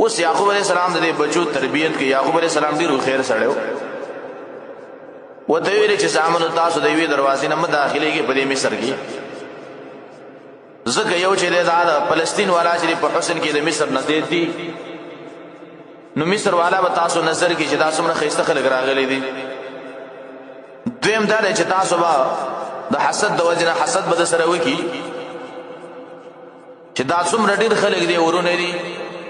اوس یعقوب علیہ السلام د بچو تربیت کې یعقوب علیہ السلام ډیرو خیر سړیو وته ویل چې زامنو تاسو د وی دروازې نه مداخليږي په دې مصر کې زکه یو چې د فلسطین والا چې په حسن کې د مصر نه دی نو مصر والا به تاسو نظر کې چې تاسو نه خيسته خلک راغلي دي دویم دا چې تاسو به د حسد د وجنه حسد به سره وکي چې دا څومره ډیر خلک دي ورونه دي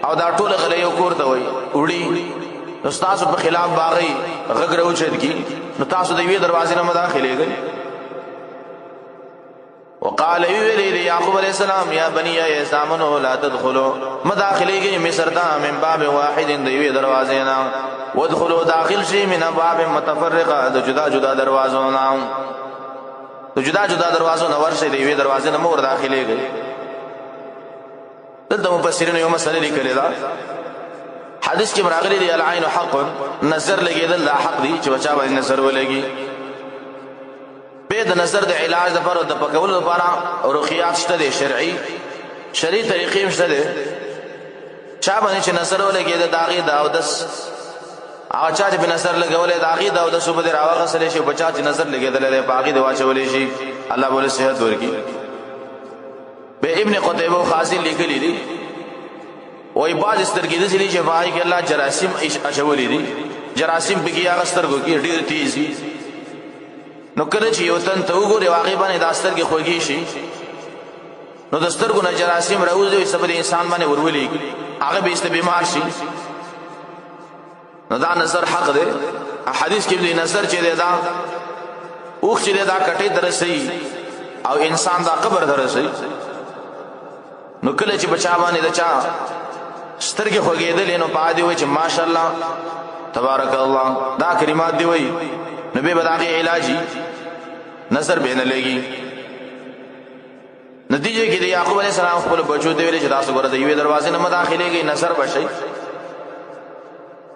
او دا ټول غلې یو کور ته وي وړي نو تاسو په خلاف باغی غږ راوچت کی نو تاسو د وی دروازې نه مداخليږئ وقال يعقوب عليه السلام يا بني يا سامنوا لا تدخلوا مداخليږئ مصر ته من باب واحد د وی دروازې نه وادخلوا داخل شي من باب متفرقه د جدا جدا دروازو نه د جدا جدا دروازو نه ورشي د وی دروازې نه مور داخليږئ دلته مفسرین یو مسله لیکلې ده حدیث کې راغلي دی العين حق نظر لګیدل دا حق دی چې بچا باندې نظر ولګي به د نظر د علاج د پر د پکول لپاره رخیات شته دي شرعي طریقې شته دي چا باندې چې نظر ولګي د داغي داودس او چا چې په نظر لګولې داغي داودس په دې راوغه سره شي بچا چې نظر لګیدل له باغی د واچولې شي الله بوله صحت ورکي به ابن قتيبه خاصي لیکلي دي وای باز سترګې د سلی شفای کې الله جراثیم اشولې دي جراثیم بګي هغه سترګو کې ډیر تیز دي نو کله چې یو تن ته وګوري واقع باندې د سترګې خوږی شي نو د سترګو نه جراثیم راوځي سبب انسان باندې ورولي هغه به است بیمار شي نو دا نظر حق دی حدیث کې دی نظر چې دا اوخ چې دا کټې درسي او انسان دا قبر درسي نو کله چې بچا باندې د چا سترګې خوګېدلې نو پا دی وای چې ماشاءالله تبارک الله دا کلمات دی وای نبی بداغه علاجی نظر به نه لګي نتیجه کې د یعقوب علیہ السلام خپل بچو دی ویل چې تاسو ګره د یوې دروازې نه مداخليږئ نظر بشي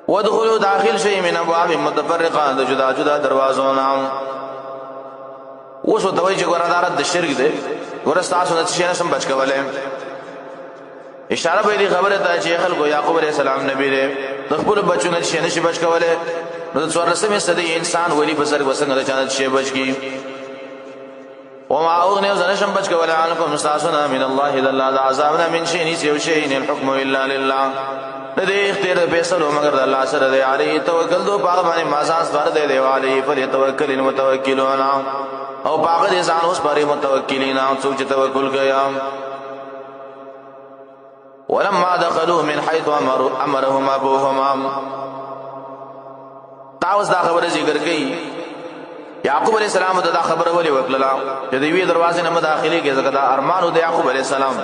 وادخلوا داخل شي من ابواب متفرقه د جدا جدا دروازو نه اوس دوی چې ګره دارت د شرک دی ورسته تاسو نه شي نه سم بچ کولای اشاره به دې خبره ته چې خلکو یعقوب علیہ السلام نبی له د خپل بچو نه شي نشي بچ کولای نو د 1400 صدی انسان ولی بسر وسنګ د چانه شي بچ کی وما اغني وزنشم بچ کولای عنکم مستعصنا من الله اذا الله عذابنا من شيء نسي شيء الحكم الا لله دې اختیار فیصلو مگر د الله سره دی علی توکل دو پاغه باندې مازاس ور دی دی علی فلیتوکل المتوکلون او پاغه دې ځان اوس پرې متوکلین او څوک چې توکل کوي ولما دخلوا من حيث امرهم ابوهما تاوس دا خبره ذکر کړي یعقوب علیہ السلام دا خبره ولي وکړه چې د وی دروازې نه مداخلي کې زګدا ارمانو د یعقوب علیہ السلام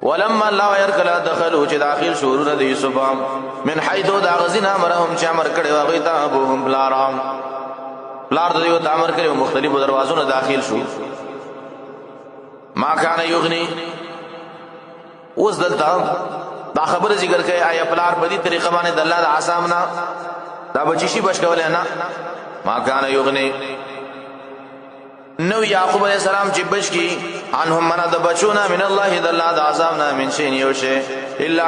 ولما الله يركل دخلوا چې داخل شورونه د یوسف من حيث دا غزنا امرهم چې امر کړي واغې ته ابوهم بلارام بلار د یو امر کړي مختلفو دروازو نه داخل شو ما کان یغنی اوس دلته دا خبره ذکر کوي آیا پلار په دې طریقه باندې د الله د عصامنا دا بچی شي بچ کولای نه ما کان یغنی نو یعقوب علیہ السلام چې بچ کی انهم من د بچونا من الله د الله د عصامنا من شي یو شي الا